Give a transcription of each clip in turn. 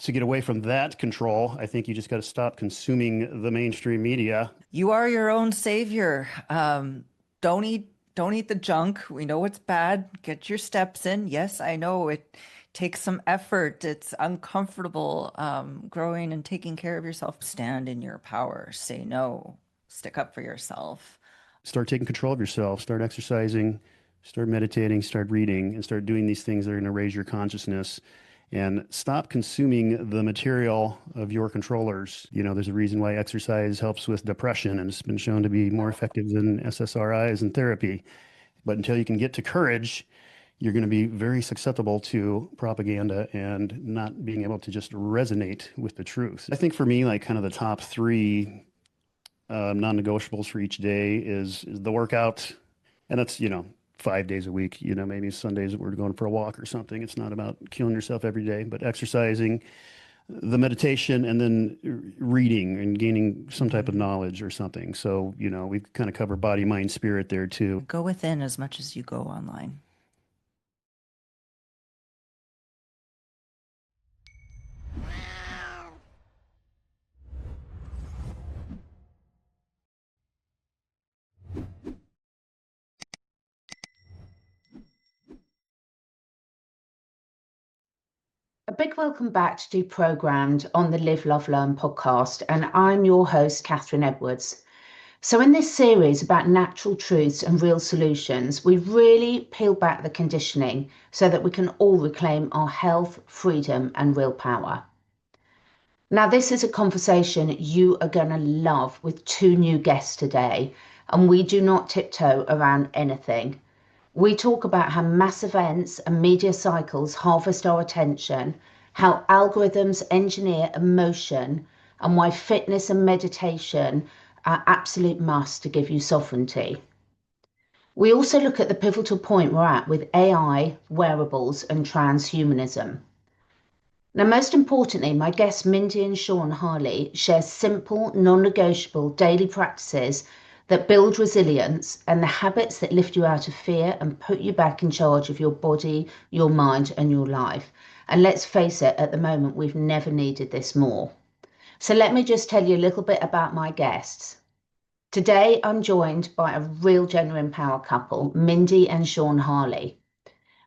to get away from that control, I think you just got to stop consuming the mainstream media. You are your own savior. Don't eat the junk. We know it's bad. Get your steps in. Yes, I know it takes some effort. It's uncomfortable, growing and taking care of yourself. Stand in your power. Say no. Stick up for yourself. Start taking control of yourself, start exercising, start meditating, start reading, and start doing these things that are going to raise your consciousness. And stop consuming the material of your controllers. There's a reason why exercise helps with depression, and it's been shown to be more effective than SSRIs and therapy. But until you can get to courage, you're going to be very susceptible to propaganda and not being able to just resonate with the truth. I think for me, like kind of the top three non-negotiables for each day is the workout, and that's 5 days a week. Maybe Sundays we're going for a walk or something. It's not about killing yourself every day, but exercising, the meditation, and then reading and gaining some type of knowledge or something. So we kind of cover body, mind, spirit there too. Go within as much as you go online. A big welcome back to Deprogrammed on the Live, Love, Learn podcast, and I'm your host, Catherine Edwards. So in this series about natural truths and real solutions, we really peel back the conditioning so that we can all reclaim our health, freedom, and real power. Now, this is a conversation you are going to love with two new guests today, and we do not tiptoe around anything. We talk about how mass events and media cycles harvest our attention, how algorithms engineer emotion, and why fitness and meditation are absolute must to give you sovereignty. We also look at the pivotal point we're at with AI, wearables, and transhumanism. Now, most importantly, my guests Mindy Sean Harley share simple, non-negotiable daily practices that build resilience and the habits that lift you out of fear and put you back in charge of your body, your mind, and your life. And let's face it, at the moment, we've never needed this more. So let me just tell you a little bit about my guests. Today, I'm joined by a real genuine power couple, Mindy and Sean Harley.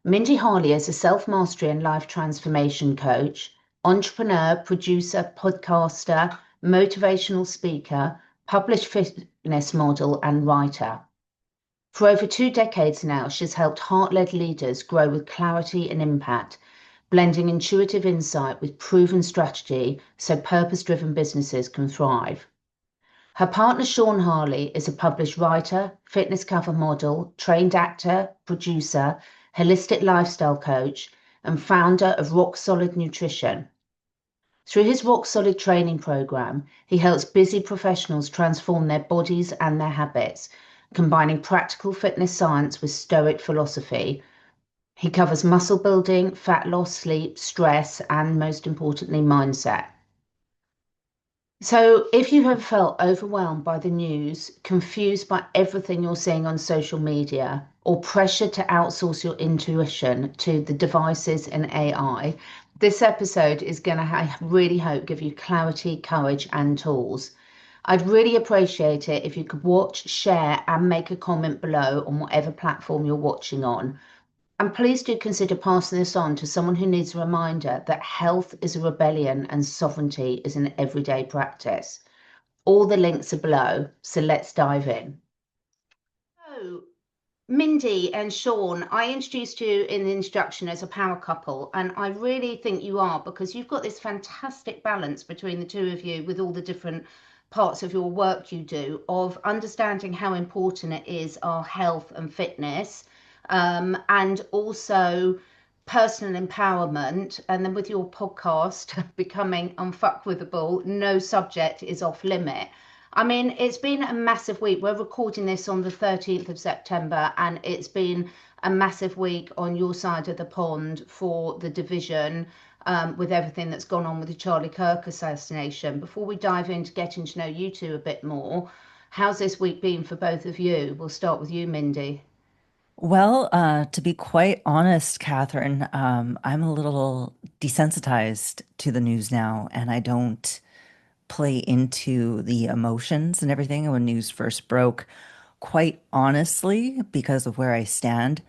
Mindy Harley is a self-mastery and life transformation coach, entrepreneur, producer, podcaster, motivational speaker, published fitness model, and writer. For over 2 decades now, she's helped heart-led leaders grow with clarity and impact, blending intuitive insight with proven strategy so purpose-driven businesses can thrive. Her partner, Sean Harley, is a published writer, fitness cover model, trained actor, producer, holistic lifestyle coach, and founder of Rock Solid Nutrition. Through his Rock Solid training program, he helps busy professionals transform their bodies and their habits, combining practical fitness science with Stoic philosophy. He covers muscle building, fat loss, sleep, stress, and most importantly, mindset. So if you have felt overwhelmed by the news, confused by everything you're seeing on social media, or pressured to outsource your intuition to the devices and AI, this episode is going to, I really hope, give you clarity, courage, and tools. I'd really appreciate it if you could watch, share, and make a comment below on whatever platform you're watching on. And please do consider passing this on to someone who needs a reminder that health is a rebellion and sovereignty is an everyday practice. All the links are below, so let's dive in. So, Mindy and Sean, I introduced you in the introduction as a power couple, and I really think you are, because you've got this fantastic balance between the two of you with all the different parts of your work you do, of understanding how important it is, our health and fitness, and also personal empowerment. And then with your podcast, Becoming Unfuckwithable, no subject is off limit. I mean, it's been a massive week. We're recording this on the 13th of September, and it's been a massive week on your side of the pond for the division, with everything that's gone on with the Charlie Kirk assassination. Before we dive into getting to know you two a bit more, how's this week been for both of you? We'll start with you, Mindy. Well, to be quite honest, Catherine, I'm a little desensitized to the news now, and I don't play into the emotions and everything when news first broke. Quite honestly, because of where I stand,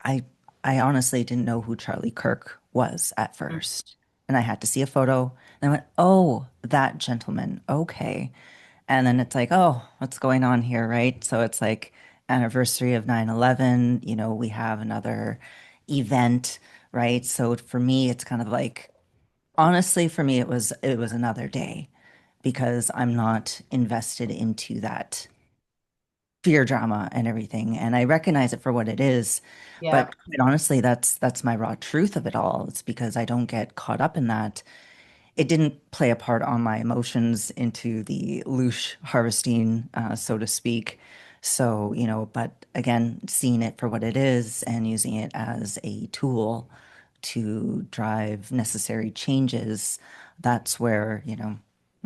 I I honestly didn't know who Charlie Kirk was at first. And I had to see a photo and I went, "Oh, that gentleman. Okay." And then it's like, "Oh, what's going on here?" Right? So it's like anniversary of 9/11, we have another event, right? So for me, it's kind of like honestly for me it was another day because I'm not invested into that fear drama and everything, and I recognize it for what it is. Yeah. But quite honestly, that's my raw truth of it all. It's because I don't get caught up in that. It didn't play a part on my emotions into the loosh harvesting, so to speak. So, but again, seeing it for what it is and using it as a tool to drive necessary changes, that's where,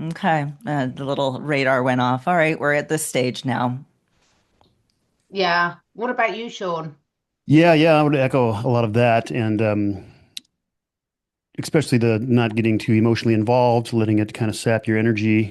okay, the little radar went off. All right, we're at this stage now. Yeah. What about you, Sean? Yeah, yeah, I would echo a lot of that, and especially the not getting too emotionally involved, letting it kind of sap your energy,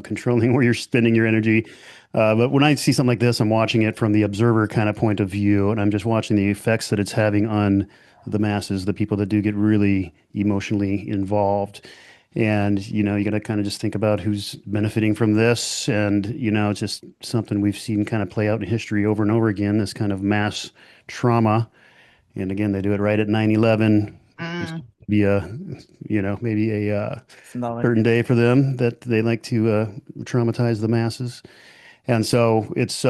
controlling where you're spending your energy. But when I see something like this, I'm watching it from the observer kind of point of view, and I'm just watching the effects that it's having on the masses, the people that do get really emotionally involved. And, you got to kind of just think about who's benefiting from this. And, it's just something we've seen kind of play out in history over and over again, this kind of mass trauma. And again, they do it right at 9/11. Just Mm, be maybe a Symbolic. certain day for them that they like to traumatize the masses. And so it's,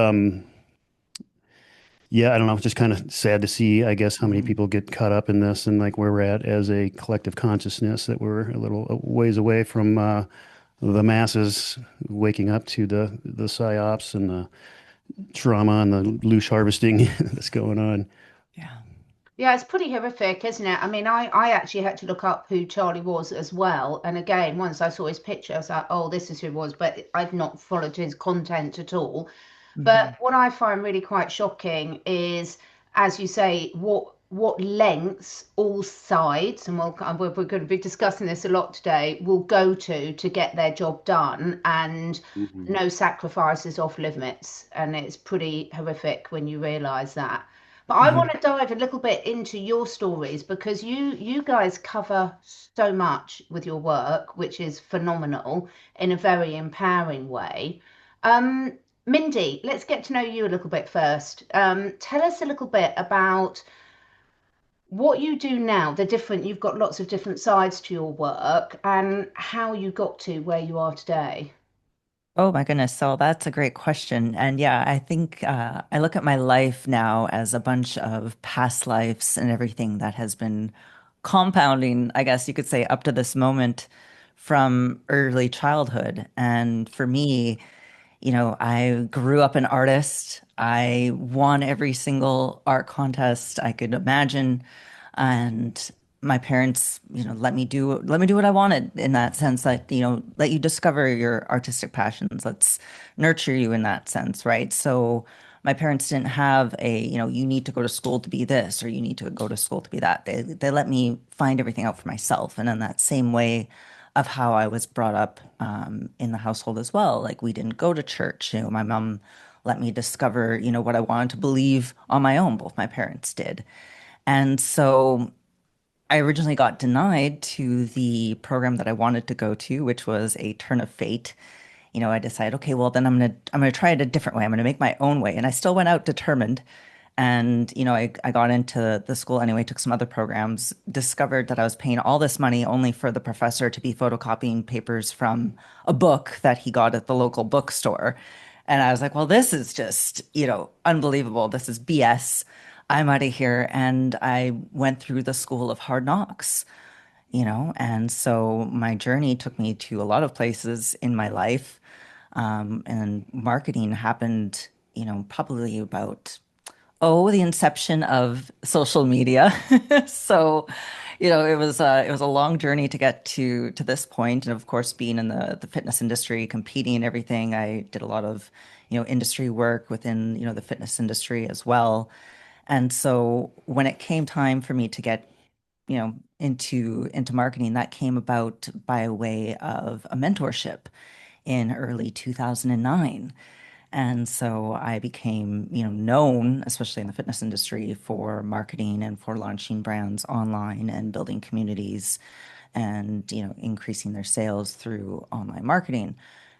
yeah, I don't know, just kind of sad to see, I guess, how many Mhm. people get caught up in this and like where we're at as a collective consciousness, that we're a little ways away from the masses waking up to the psyops and the trauma and the loose harvesting that's going on. Yeah. yeah, it's pretty horrific, isn't it? I mean, I actually had to look up who Charlie was as well. And again, once I saw his picture, I was like, oh, this is who he was, but I'd not followed his content at all. But Mhm. what I find really quite shocking is, as you say, what lengths all sides, and we're going to be discussing this a lot today, will go to get their job done, and Mhm. no sacrifices off limits. And it's pretty horrific when you realise that. But I Mhm. want to dive a little bit into your stories because you guys cover so much with your work, which is phenomenal in a very empowering way. Um, Mindy, let's get to know you a little bit first. Tell us a little bit about what you do now, you've got lots of different sides to your work and how you got to where you are today. Oh my goodness. So that's a great question. And yeah, I think I look at my life now as a bunch of past lives and everything that has been compounding, I guess you could say, up to this moment from early childhood. And for me, I grew up an artist. I won every single art contest I could imagine, and my parents, let me do what I wanted in that sense. That let you discover your artistic passions. Let's nurture you in that sense, right? So my parents didn't have you need to go to school to be this or you need to go to school to be that. They let me find everything out for myself, and in that same way of how I was brought up in the household as well. Like we didn't go to church. My mom let me discover, what I wanted to believe on my own. Both my parents did. And so I originally got denied to the program that I wanted to go to, which was a turn of fate. I decided, okay, well then I'm gonna try it a different way. I'm gonna make my own way. And I still went out determined. And, I got into the school anyway, took some other programs, discovered that I was paying all this money only for the professor to be photocopying papers from a book that he got at the local bookstore. And I was like, well, this is just, unbelievable. This is BS. I'm out of here. And I went through the school of hard knocks, and so my journey took me to a lot of places in my life. And marketing happened, probably about the inception of social media. So, it was a long journey to get to this point. And of course, being in the fitness industry, competing and everything, I did a lot of, industry work within, the fitness industry as well. And so when it came time for me to get, into marketing, that came about by way of a mentorship in early 2009. And so I became, known, especially in the fitness industry, for marketing and for launching brands online and building communities and, increasing their sales through online marketing.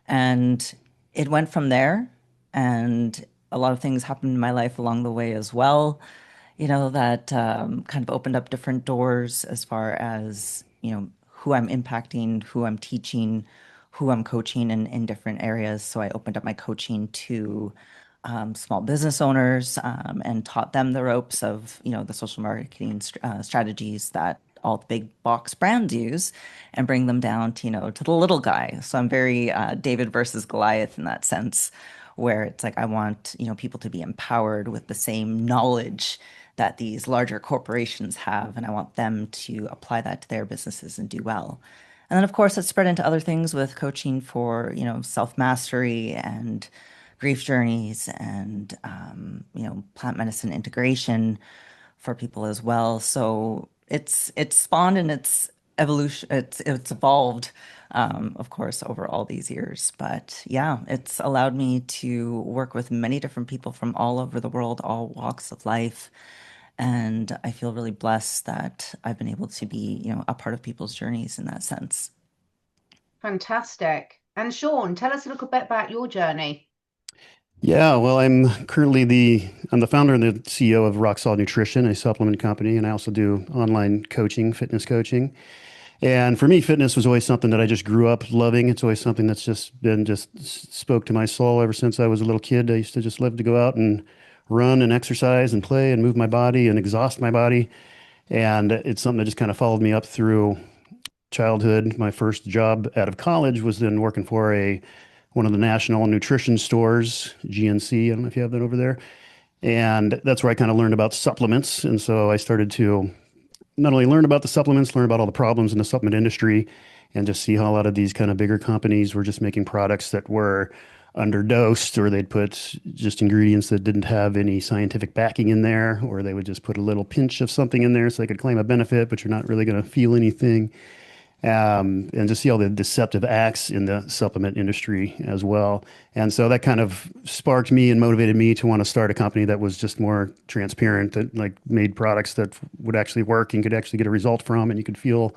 And it went from there. And a lot of things happened in my life along the way as well, that kind of opened up different doors as far as, who I'm impacting, who I'm teaching, who I'm coaching in different areas. So I opened up my coaching to small business owners and taught them the ropes of, the social marketing strategies that all the big box brands use and bring them down to, to the little guy. So I'm very David versus Goliath in that sense, where it's like I want, people to be empowered with the same knowledge that these larger corporations have, and I want them to apply that to their businesses and do well. And then, of course, it's spread into other things with coaching for, self-mastery and grief journeys and, plant medicine integration for people as well. So it's spawned and it's evolution, it's evolved, of course, over all these years. But yeah, it's allowed me to work with many different people from all over the world, all walks of life. And I feel really blessed that I've been able to be, a part of people's journeys in that sense. Fantastic. And Sean, tell us a little bit about your journey. Yeah, well, I'm the founder and the CEO of Rock Solid Nutrition, a supplement company, and I also do online coaching, fitness coaching. And for me, fitness was always something that I just grew up loving. It's always something that's just spoke to my soul ever since I was a little kid. I used to just love to go out and run and exercise and play and move my body and exhaust my body. And it's something that just kind of followed me up through childhood. My first job out of college was then working for one of the national nutrition stores, GNC. I don't know if you have that over there. And that's where I kind of learned about supplements. And so I started to not only learn about the supplements, learn about all the problems in the supplement industry, and just see how a lot of these kind of bigger companies were just making products that were underdosed, or they'd put just ingredients that didn't have any scientific backing in there, or they would just put a little pinch of something in there so they could claim a benefit, but you're not really going to feel anything. And to see all the deceptive acts in the supplement industry as well. And so that kind of sparked me and motivated me to want to start a company that was just more transparent, that like made products that would actually work and could actually get a result from, and you could feel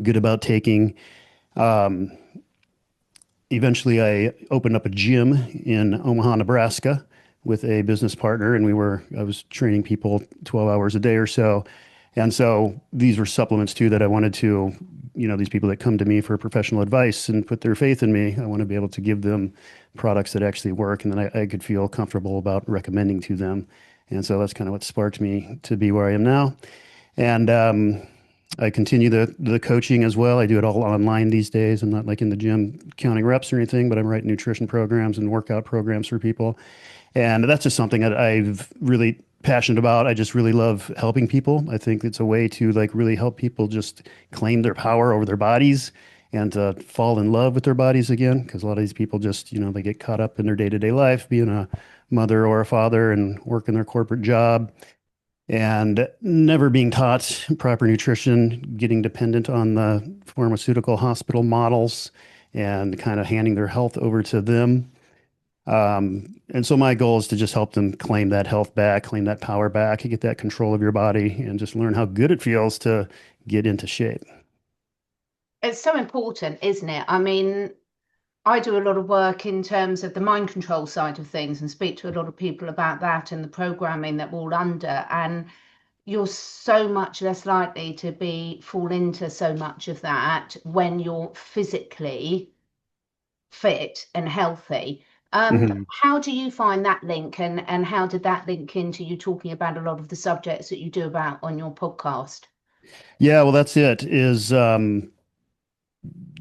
good about taking. Um, Eventually, I opened up a gym in Omaha, Nebraska with a business partner, and I was training people 12 hours a day or so. And so these were supplements too that I wanted to, these people that come to me for professional advice and put their faith in me, I want to be able to give them products that actually work and that I could feel comfortable about recommending to them. And so that's kind of what sparked me to be where I am now. And I continue the coaching as well. I do it all online these days. I'm not like in the gym counting reps or anything, but I'm writing nutrition programs and workout programs for people. And that's just something that I've really passionate about. I just really love helping people. I think it's a way to like really help people just claim their power over their bodies and to fall in love with their bodies again. Because a lot of these people just, they get caught up in their day-to-day life, being a mother or a father and working their corporate job and never being taught proper nutrition, getting dependent on the pharmaceutical hospital models and kind of handing their health over to them. And so my goal is to just help them claim that health back, claim that power back, get that control of your body, and just learn how good it feels to get into shape. It's so important, isn't it? I mean, I do a lot of work in terms of the mind control side of things and speak to a lot of people about that and the programming that we're all under. And you're so much less likely to fall into so much of that when you're physically fit and healthy. Mhm. How do you find that link, and how did that link into you talking about a lot of the subjects that you do about on your podcast? Yeah, well, that's it. Is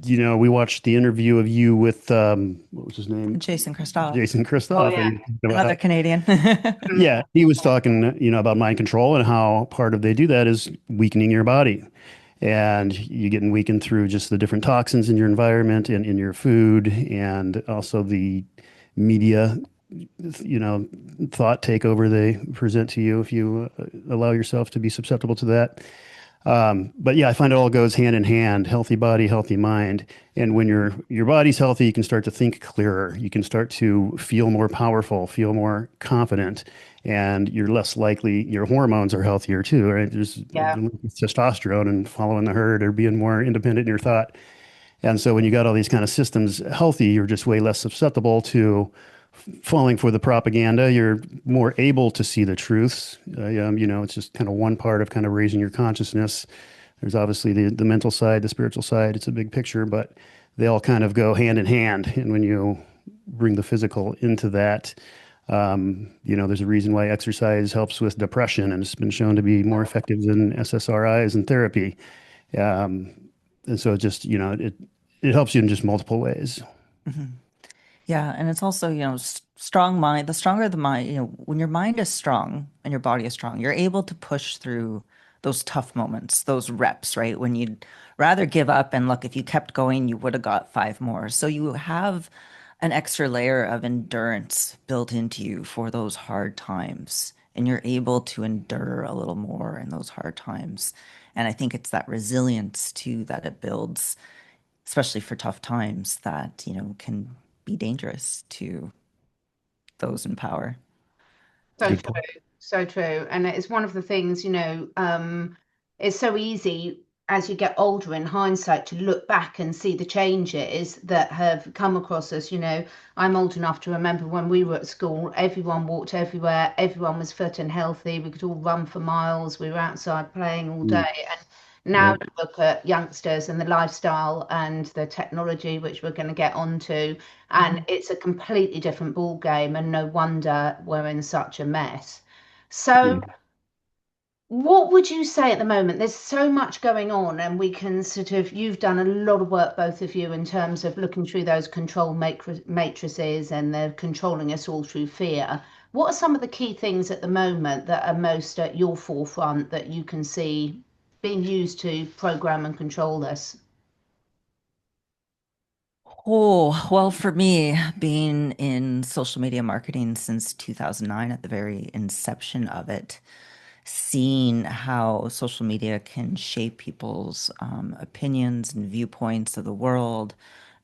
we watched the interview of you with what was his name? Jason Christoph, Jason Oh Christoph. yeah. And about another how, Canadian. yeah, he was talking, about mind control and how part of they do that is weakening your body. And you're getting weakened through just the different toxins in your environment and in your food, and also the media, thought takeover they present to you if you allow yourself to be susceptible to that. But yeah, I find it all goes hand in hand, healthy body, healthy mind. And when your body's healthy, you can start to think clearer. You can start to feel more powerful, feel more confident, and you're less likely, your hormones are healthier too, right? There's Yeah. testosterone and following the herd or being more independent in your thought. And so when you got all these kind of systems healthy, you're just way less susceptible to falling for the propaganda. You're more able to see the truths. It's just kind of one part of kind of raising your consciousness. There's obviously the mental side, the spiritual side. It's a big picture, but they all kind of go hand in hand. And when you bring the physical into that, there's a reason why exercise helps with depression, and it's been shown to be more effective than SSRIs and therapy. Um, and so it just, it helps you in just multiple ways. Mhm. Yeah, and it's also, strong mind. The stronger the mind, when your mind is strong and your body is strong, you're able to push through those tough moments, those reps, right? When you'd rather give up and look, if you kept going, you would have got five more. So you have an extra layer of endurance built into you for those hard times, and you're able to endure a little more in those hard times. And I think it's that resilience too that it builds, especially for tough times, that, can be dangerous to those in power. So Good true, point. so true. And it's one of the things, it's so easy as you get older in hindsight to look back and see the changes that have come across us. I'm old enough to remember when we were at school, everyone walked everywhere, everyone was fit and healthy, we could all run for miles, we were outside playing all Mm, day. And now yep. you look at youngsters and the lifestyle and the technology, which we're going to get onto, and Mhm. it's a completely different ball game, and no wonder we're in such a mess. So, Mm. what would you say at the moment? There's so much going on, and we can sort of, you've done a lot of work, both of you, in terms of looking through those control matrices, and they're controlling us all through fear. What are some of the key things at the moment that are most at your forefront that you can see being used to program and control us? Oh, well, for me, being in social media marketing since 2009, at the very inception of it, seeing how social media can shape people's opinions and viewpoints of the world,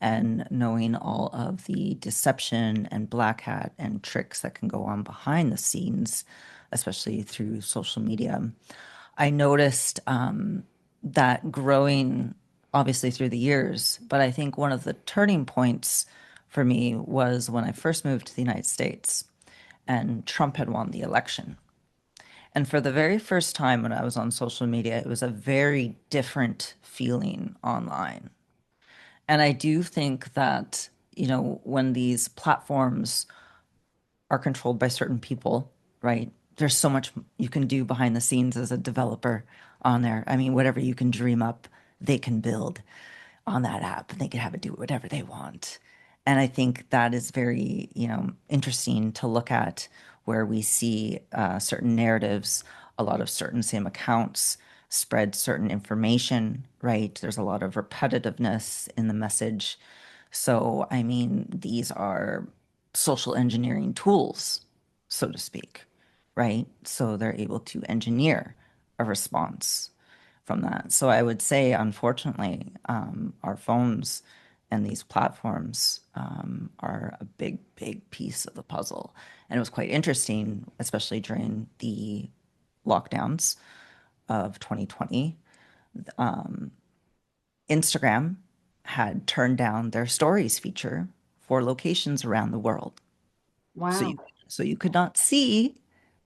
and knowing all of the deception and black hat and tricks that can go on behind the scenes, especially through social media. I noticed that growing obviously through the years, but I think one of the turning points for me was when I first moved to the United States and Trump had won the election. And for the very first time when I was on social media, it was a very different feeling online. And I do think that, when these platforms are controlled by certain people, right? There's so much you can do behind the scenes as a developer on there. I mean, whatever you can dream up, they can build on that app, and they can have it do whatever they want. And I think that is very, interesting to look at, where we see certain narratives, a lot of certain same accounts spread certain information, right? There's a lot of repetitiveness in the message. So, I mean, these are social engineering tools, so to speak, right? So they're able to engineer a response from that. So I would say, unfortunately, our phones and these platforms are a big, big piece of the puzzle. And it was quite interesting, especially during the lockdowns of 2020. Instagram had turned down their stories feature for locations around the world. So Wow. you could not see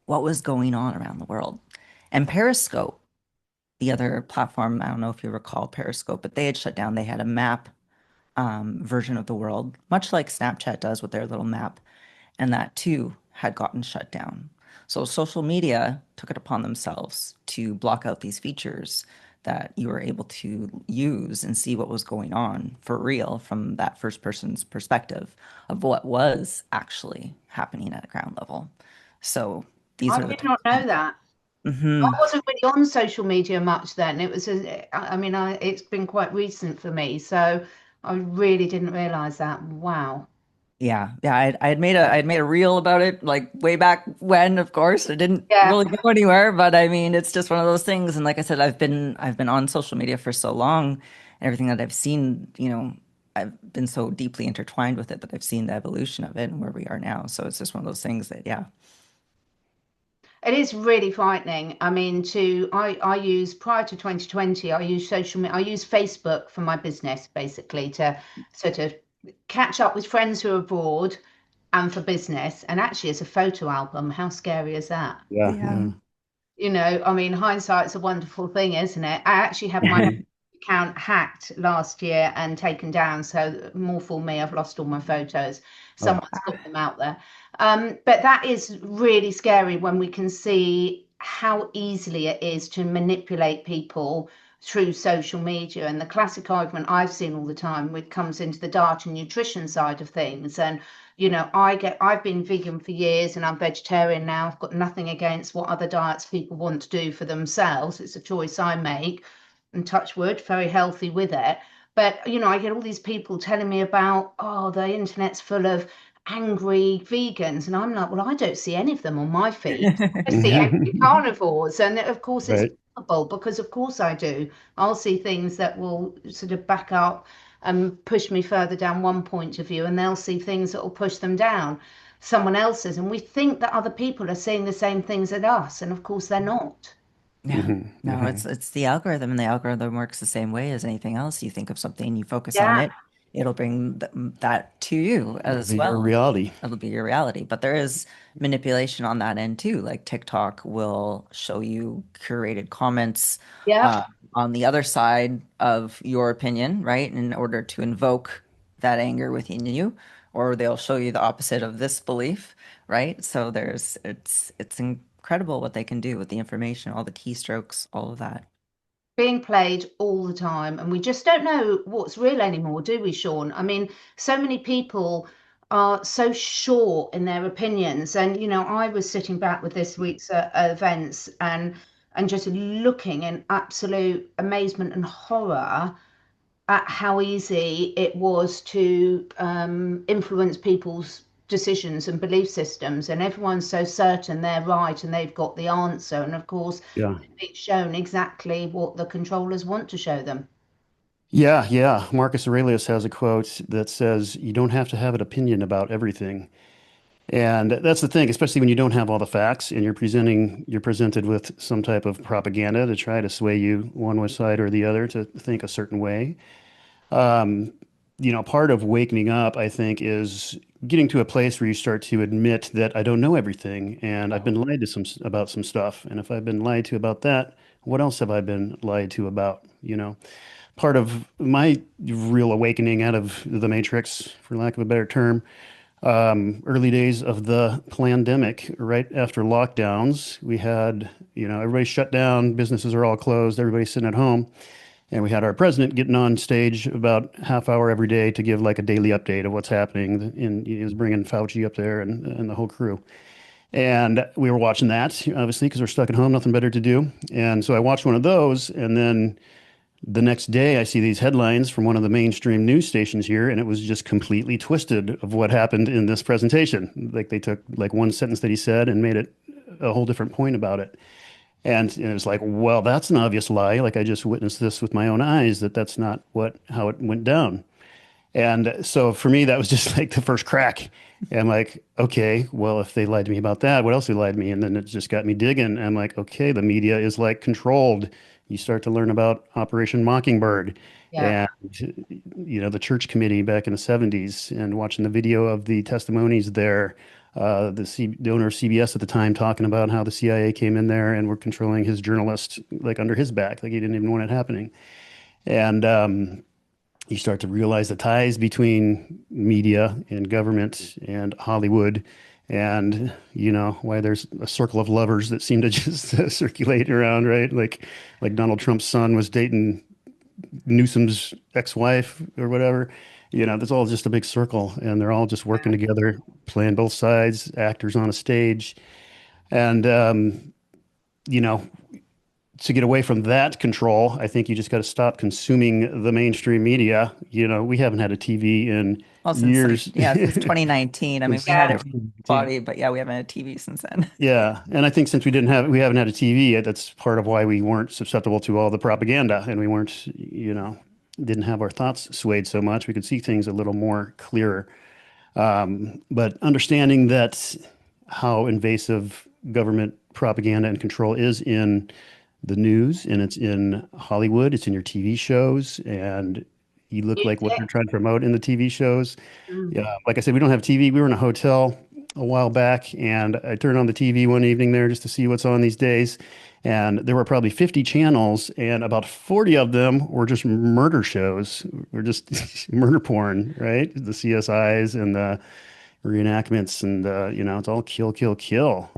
what was going on around the world. And Periscope, the other platform, I don't know if you recall Periscope, but they had shut down. They had a map version of the world, much like Snapchat does with their little map, and that too had gotten shut down. So social media took it upon themselves to block out these features that you were able to use and see what was going on for real from that first person's perspective of what was actually happening at a ground level. So these I are the did not know that. I hmm wasn't really on social media much then. I mean, it's been quite recent for me, so I really didn't realize that. Wow. Yeah. I had made a reel about it like way back when, of course. It didn't Yeah. really go anywhere, but I mean, it's just one of those things. And like I said, I've been on social media for so long, and everything that I've seen, I've been so deeply intertwined with it that I've seen the evolution of it and where we are now. So it's just one of those things that, yeah. It is really frightening. I mean, I use prior to 2020, I use social media, I use Facebook for my business basically to sort of catch up with friends who are abroad and for business. And actually, as a photo album, how scary is that? Yeah, Yeah. yeah. I mean, hindsight's a wonderful thing, isn't it? I actually had my Mhm. account hacked last year and taken down. So more for me, I've lost all my photos. Oh, Someone's got them out there. But that is really scary when we can see how easily it is to manipulate people through social media. And the classic argument I've seen all the time, which comes into the diet and nutrition side of things. And I've been vegan for years and I'm vegetarian now. I've got nothing against what other diets people want to do for themselves. It's a choice I make, and touch wood, very healthy with it. But I get all these people telling me about, oh, the internet's full of angry vegans, and I'm like, well, I don't see any of them on my feed. I see angry carnivores, and of course it's right. possible because of course I do. I'll see things that will sort of back up and push me further down one point of view, and they'll see things that will push them down someone else's. And we think that other people are seeing the same things as us, and of course they're not. Yeah. Hmm. No, Hmm. it's the algorithm, and the algorithm works the same way as anything else. You think of something, you focus on Yeah, it, it'll bring that to you It'll as be your well. reality. It'll be your reality. But there is manipulation on that end too. Like TikTok will show you curated comments yeah, uh, on the other side of your opinion, right? In order to invoke that anger within you, or they'll show you the opposite of this belief, right? So it's incredible what they can do with the information, all the keystrokes, all of that. being played all the time, and we just don't know what's real anymore, do we, Sean? I mean, so many people are so sure in their opinions, and I was sitting back with this week's events and just looking in absolute amazement and horror at how easy it was to influence people's decisions and belief systems. And everyone's so certain they're right and they've got the answer. And of course, Yeah. it's shown exactly what the controllers want to show them. Yeah, yeah. Marcus Aurelius has a quote that says, "You don't have to have an opinion about everything." And that's the thing, especially when you don't have all the facts and you're presented with some type of propaganda to try to sway you one way side or the other to think a certain way. Um, Part of waking up, I think, is getting to a place where you start to admit that I don't know everything and I've been lied to about some stuff. And if I've been lied to about that, what else have I been lied to about? Part of my real awakening out of the matrix, for lack of a better term, early days of the pandemic, right after lockdowns, we had, everybody shut down, businesses are all closed, everybody's sitting at home. And we had our president getting on stage about half hour every day to give like a daily update of what's happening. And he was bringing Fauci up there and the whole crew. And we were watching that, obviously, because we're stuck at home, nothing better to do. And so I watched one of those. And then the next day, I see these headlines from one of the mainstream news stations here, and it was just completely twisted of what happened in this presentation. Like they took like one sentence that he said and made it a whole different point about it. And it was like, well, that's an obvious lie. Like I just witnessed this with my own eyes that that's not how it went down. And so for me, that was just like the first crack. And I'm like, okay, well, if they lied to me about that, what else they lied to me? And then it just got me digging. I'm like, okay, the media is like controlled. You start to learn about Operation Mockingbird Yeah. and, the church committee back in the 70s and watching the video of the testimonies there. The owner of CBS at the time talking about how the CIA came in there and were controlling his journalists like under his back, like he didn't even want it happening. And you start to realize the ties between media and government and Hollywood and why there's a circle of lovers that seem to just circulate around, right? Like Donald Trump's son was dating Newsom's ex-wife or whatever. That's all just a big circle, and they're all just working together, playing both sides, actors on a stage. And you know, to get away from that control, I think you just got to stop consuming the mainstream media. We haven't had a TV in Well, years. since 2019. I mean, we had it body, but yeah, we haven't had a TV since then. Yeah, and I think since we haven't had a TV, that's part of why we weren't susceptible to all the propaganda, and we weren't, didn't have our thoughts swayed so much. We could see things a little more clearer. But understanding that how invasive government propaganda and control is in the news, and it's in Hollywood, it's in your TV shows, and you look like what they're trying to promote in the TV shows. Yeah, like I said, we don't have TV. We were in a hotel a while back, and I turned on the TV one evening there just to see what's on these days. And there were probably 50 channels, and about 40 of them were just murder shows, were just murder porn, right? The CSIs and the reenactments, and it's all kill, kill, kill.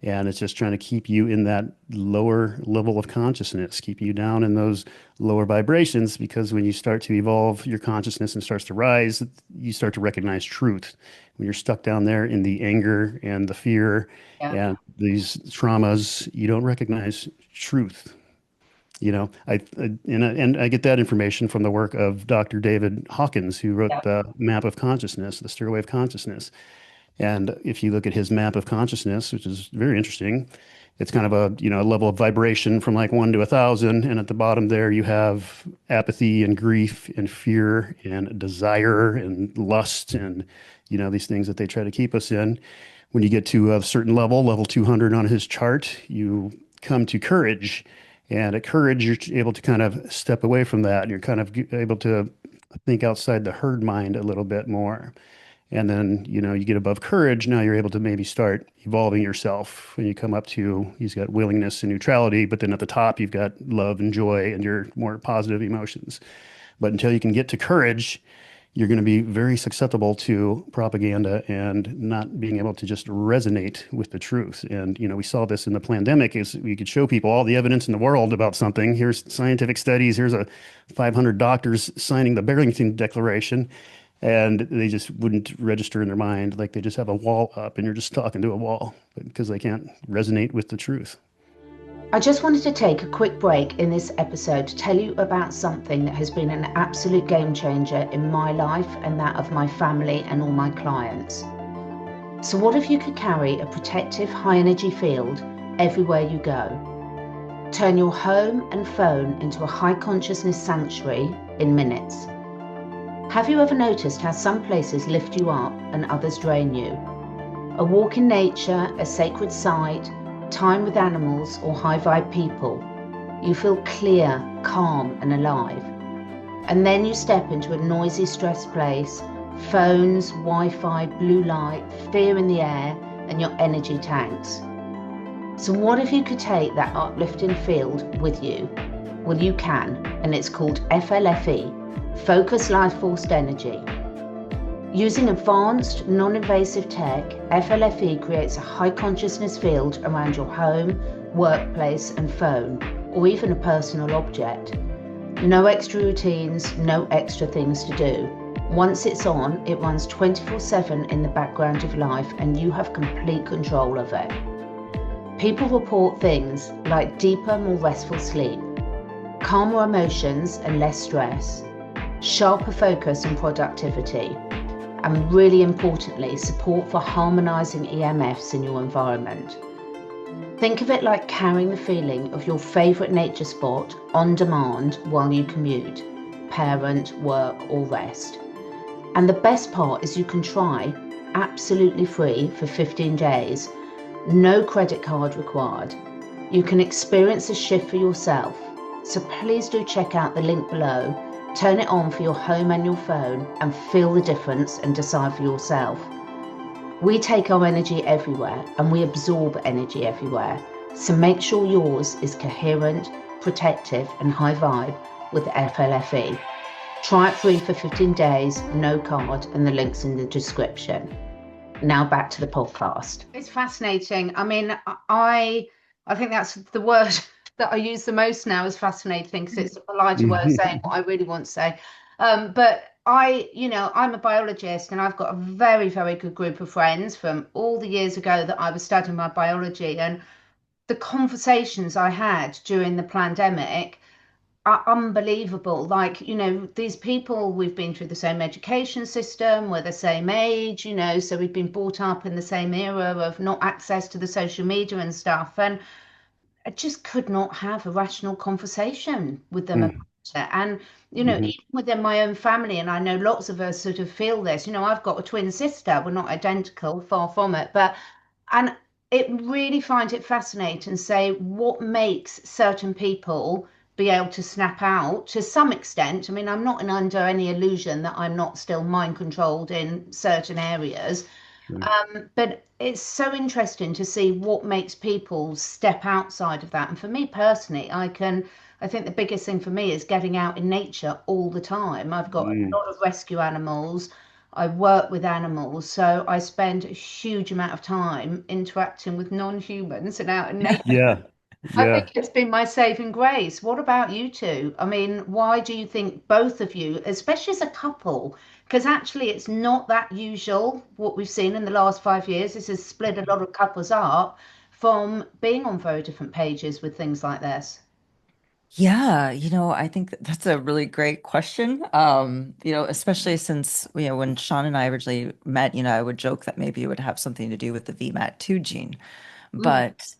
And it's just trying to keep you in that lower level of consciousness, keep you down in those lower vibrations, because when you start to evolve your consciousness and starts to rise, you start to recognize truth. When you're stuck down there in the anger and the fear and these traumas, you don't recognize truth. I get that information from the work of Dr. David Hawkins, who wrote the Map of Consciousness, the Stairway of Consciousness. And if you look at his map of consciousness, which is very interesting, it's kind of a level of vibration from like 1 to 1,000, and at the bottom there you have apathy and grief and fear and desire and lust and these things that they try to keep us in. When you get to a certain level 200 on his chart, you come to courage, and at courage you're able to kind of step away from that, and you're kind of able to think outside the herd mind a little bit more. And then, you get above courage. Now you're able to maybe start evolving yourself. When you come up to, he's got willingness and neutrality, but then at the top, you've got love and joy and your more positive emotions. But until you can get to courage, you're going to be very susceptible to propaganda and not being able to just resonate with the truth. And, we saw this in the pandemic, is we could show people all the evidence in the world about something. Here's scientific studies. Here's 500 doctors signing the Barrington Declaration. And they just wouldn't register in their mind. Like they just have a wall up and you're just talking to a wall because they can't resonate with the truth. I just wanted to take a quick break in this episode to tell you about something that has been an absolute game changer in my life and that of my family and all my clients. So what if you could carry a protective high energy field everywhere you go? Turn your home and phone into a high consciousness sanctuary in minutes. Have you ever noticed how some places lift you up and others drain you? A walk in nature, a sacred site, time with animals or high vibe people, you feel clear, calm and alive. And then you step into a noisy, stressed place, phones, Wi-Fi, blue light, fear in the air and your energy tanks. So what if you could take that uplifting field with you? Well, you can, and it's called FLFE. Focus Life Forced Energy. Using advanced, non-invasive tech, FLFE creates a high consciousness field around your home, workplace and phone, or even a personal object. No extra routines, no extra things to do. Once it's on, it runs 24/7 in the background of life and you have complete control of it. People report things like deeper, more restful sleep, calmer emotions and less stress, sharper focus and productivity, and really importantly, support for harmonizing EMFs in your environment. Think of it like carrying the feeling of your favorite nature spot on demand while you commute, parent, work, or rest. And the best part is you can try absolutely free for 15 days, no credit card required. You can experience a shift for yourself. So please do check out the link below. Turn it on for your home and your phone and feel the difference and decide for yourself. We take our energy everywhere and we absorb energy everywhere. So make sure yours is coherent, protective and high vibe with FLFE. Try it free for 15 days, no card, and the link's in the description. Now back to the podcast. It's fascinating. I mean, I think that's the word that I use the most now, is fascinating, because it's a politer way of saying what I really want to say. But I'm a biologist, and I've got a very, very good group of friends from all the years ago that I was studying my biology, and the conversations I had during the pandemic are unbelievable. Like, these people, we've been through the same education system, we're the same age, so we've been brought up in the same era of not access to the social media and stuff. And I just could not have a rational conversation with them about it. And, even within my own family, and I know lots of us sort of feel this, I've got a twin sister, we're not identical, far from it, and it really find it fascinating, say what makes certain people be able to snap out to some extent. I mean, I'm not under any illusion that I'm not still mind controlled in certain areas. Sure. But it's so interesting to see what makes people step outside of that. And for me personally, I think the biggest thing for me is getting out in nature all the time. I've got a lot of rescue animals. I work with animals, so I spend a huge amount of time interacting with non-humans and out in nature. Yeah. I Yeah. think it's been my saving grace. What about you two? I mean, why do you think both of you, especially as a couple, because actually it's not that usual what we've seen in the last 5 years. This has split a lot of couples up from being on very different pages with things like this. Yeah, I think that's a really great question. Especially since, when Sean and I originally met, I would joke that maybe it would have something to do with the VMAT2 gene. Mm, But,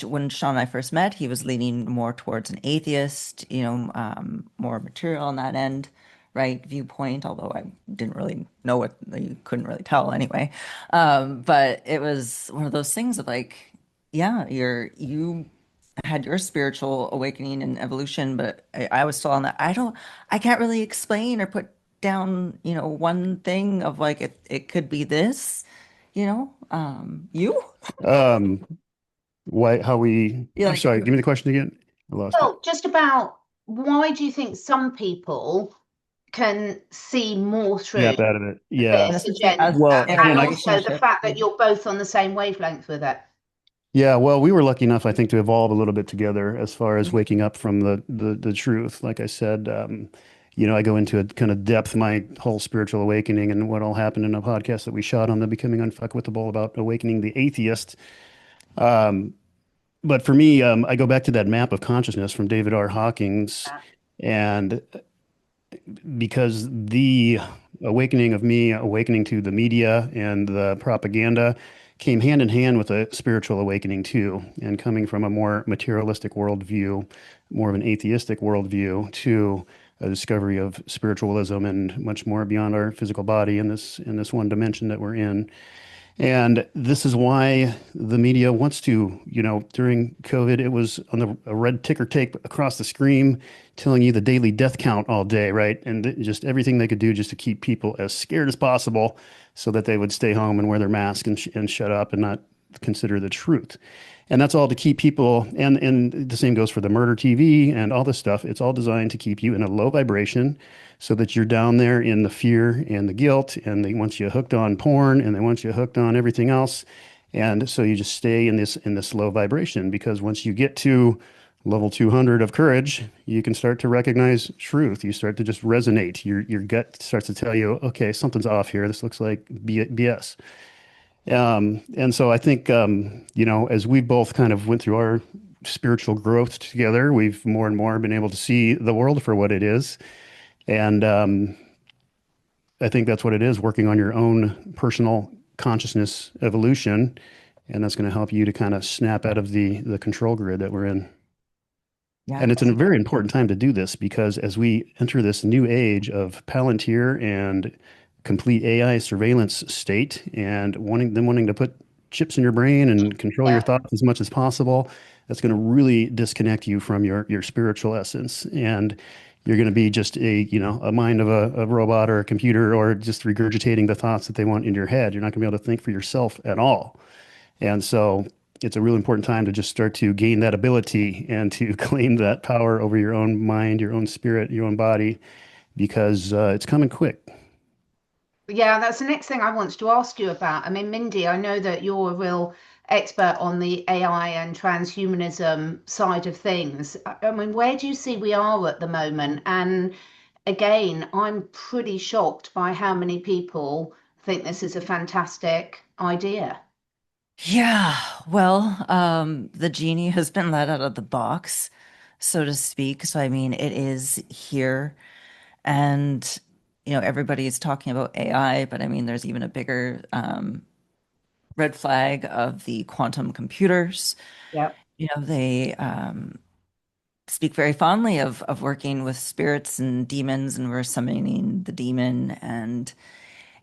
when Sean and I first met, he was leaning more towards an atheist, more material on that end, right, viewpoint, although I didn't really know what, you couldn't really tell anyway. But it was one of those things of like, yeah, you had your spiritual awakening and evolution, but I was still on that. I can't really explain or put down, one thing of like it could be this, you? Um, how we, Yeah, I'm like sorry, give me the question again. I lost it. Well, just about, why do you think some people can see more through Snap out of it. Yeah. this necessary agenda, as Well, in a and again, also the relationship. fact that you're both on the same wavelength with it? yeah, well, we were lucky enough, I think, to evolve a little bit together as far as waking up from the truth. Like I said, I go into a kind of depth, my whole spiritual awakening and what all happened in a podcast that we shot on the Becoming Unfuckwithable about awakening the atheist. Um, but for me, I go back to that map of consciousness from David R. Hawkins, and because the awakening of me, awakening to the media and the propaganda, came hand in hand with a spiritual awakening too, and coming from a more materialistic worldview, more of an atheistic worldview, to a discovery of spiritualism and much more beyond our physical body in this one dimension that we're in. And this is why the media wants to, during COVID, it was on a red ticker tape across the screen telling you the daily death count all day, right? And just everything they could do just to keep people as scared as possible so that they would stay home and wear their mask and shut up and not consider the truth. And that's all to keep people, and the same goes for the murder TV and all this stuff. It's all designed to keep you in a low vibration so that you're down there in the fear and the guilt, and they want you hooked on porn and they want you hooked on everything else. And so you just stay in this low vibration, because once you get to level 200 of courage, you can start to recognize truth. You start to just resonate. Your gut starts to tell you, okay, something's off here. This looks like BS. And so I think, as we both kind of went through our spiritual growth together, we've more and more been able to see the world for what it is. And I think that's what it is, working on your own personal consciousness evolution. And that's going to help you to kind of snap out of the control grid that we're in. Yeah. And it's a very important time to do this, because as we enter this new age of Palantir and complete AI surveillance state, and wanting to put chips in your brain and control your Yeah. thoughts as much as possible, that's going to really disconnect you from your spiritual essence. And you're going to be just a mind of a robot or a computer, or just regurgitating the thoughts that they want in your head. You're not going to be able to think for yourself at all. And so it's a really important time to just start to gain that ability and to claim that power over your own mind, your own spirit, your own body, because it's coming quick. Yeah, that's the next thing I wanted to ask you about. I mean, Mindy, I know that you're a real expert on the AI and transhumanism side of things. I mean, where do you see we are at the moment? And again, I'm pretty shocked by how many people think this is a fantastic idea. Yeah, well, the genie has been let out of the box, so to speak. So, I mean, it is here. And, everybody's talking about AI, but I mean, there's even a bigger red flag of the quantum computers. Yep. They speak very fondly of working with spirits and demons, and we're summoning the demon. And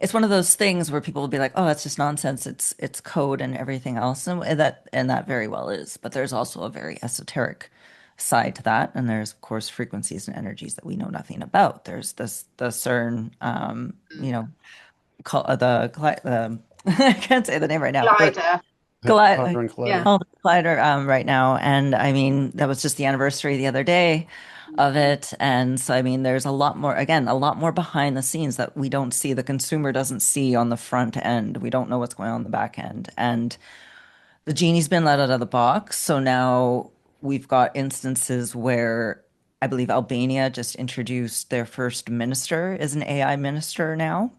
it's one of those things where people will be like, "Oh, that's just nonsense. It's code and everything else," and that very well is. But there's also a very esoteric side to that, and there's of course frequencies and energies that we know nothing about. There's this the CERN, call, I can't say the name right now, but the Glider. Glide, Hadron Collider. Yeah. oh, the Collider, right now, and I mean that was just the anniversary the other day of it, and so I mean there's a lot more, again, a lot more behind the scenes that we don't see. The consumer doesn't see on the front end. We don't know what's going on in the back end, and the genie's been let out of the box. So now we've got instances where I believe Albania just introduced their first minister is an AI minister now.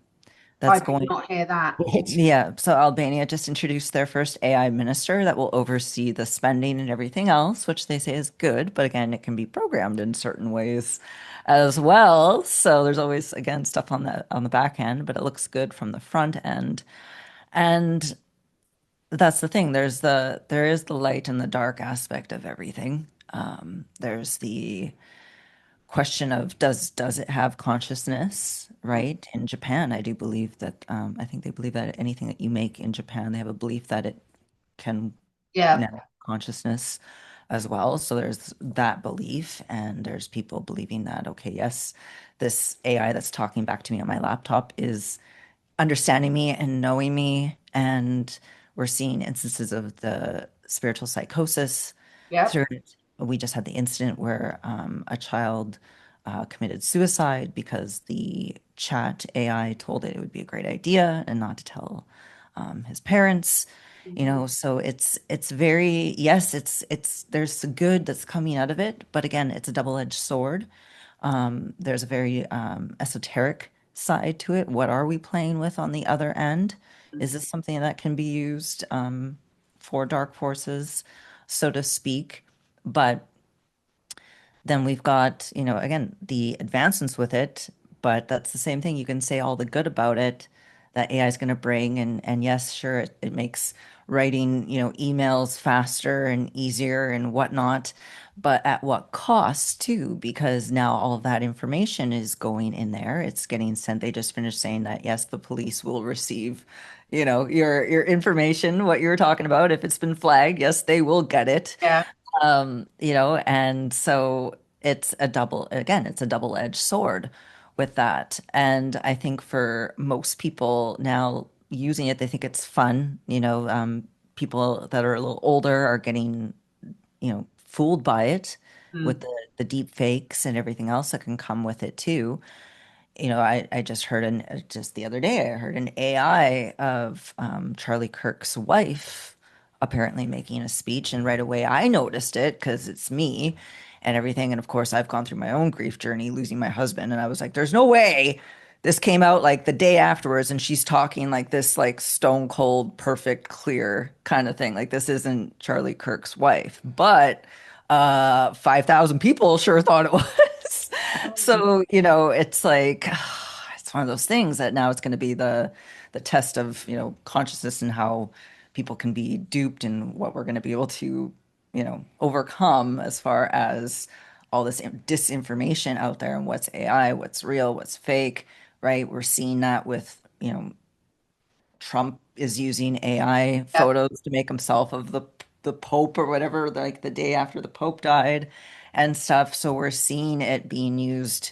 I That's did going not hear that. What? Yeah, so Albania just introduced their first AI minister that will oversee the spending and everything else, which they say is good, but again, it can be programmed in certain ways as well. So there's always, again, stuff on the back end, but it looks good from the front end. And that's the thing. There is the light and the dark aspect of everything. There's the question of does it have consciousness, right? In Japan, I do believe that I think they believe that anything that you make in Japan, they have a belief that it can Yeah. now have consciousness as well. So there's that belief, and there's people believing that, okay, yes, this AI that's talking back to me on my laptop is understanding me and knowing me. And we're seeing instances of the spiritual psychosis Yep. through it. We just had the incident where a child committed suicide because the chat AI told it would be a great idea and not to tell his parents. Mhm. So it's very, yes, it's there's the good that's coming out of it, but again, it's a double-edged sword. There's a very esoteric side to it. What are we playing with on the other end? Is this something that can be used for dark forces, so to speak? But then we've got, again, the advancements with it, but that's the same thing. You can say all the good about it that AI is going to bring. And yes, sure, it makes writing, emails faster and easier and whatnot, but at what cost too? Because now all of that information is going in there. It's getting sent. They just finished saying that, yes, the police will receive, your information, what you were talking about. If it's been flagged, yes, they will get it. Yeah. And so it's a double-edged sword with that. And I think for most people now using it, they think it's fun. People that are a little older are getting, fooled by it with Mm. the deep fakes and everything else that can come with it too. I just heard just the other day, I heard an AI of Charlie Kirk's wife apparently making a speech, and right away I noticed it because it's me and everything. And of course, I've gone through my own grief journey, losing my husband, and I was like, "There's no way." This came out like the day afterwards, and she's talking like this, like stone cold, perfect, clear kind of thing. Like this isn't Charlie Kirk's wife, but 5,000 people sure thought it was. So, it's like it's one of those things that now it's going to be the test of, consciousness and how people can be duped and what we're going to be able to, overcome as far as all this disinformation out there and what's AI, what's real, what's fake, right? We're seeing that with, Trump is using AI Yep. photos to make himself of the Pope or whatever, like the day after the Pope died and stuff. So we're seeing it being used,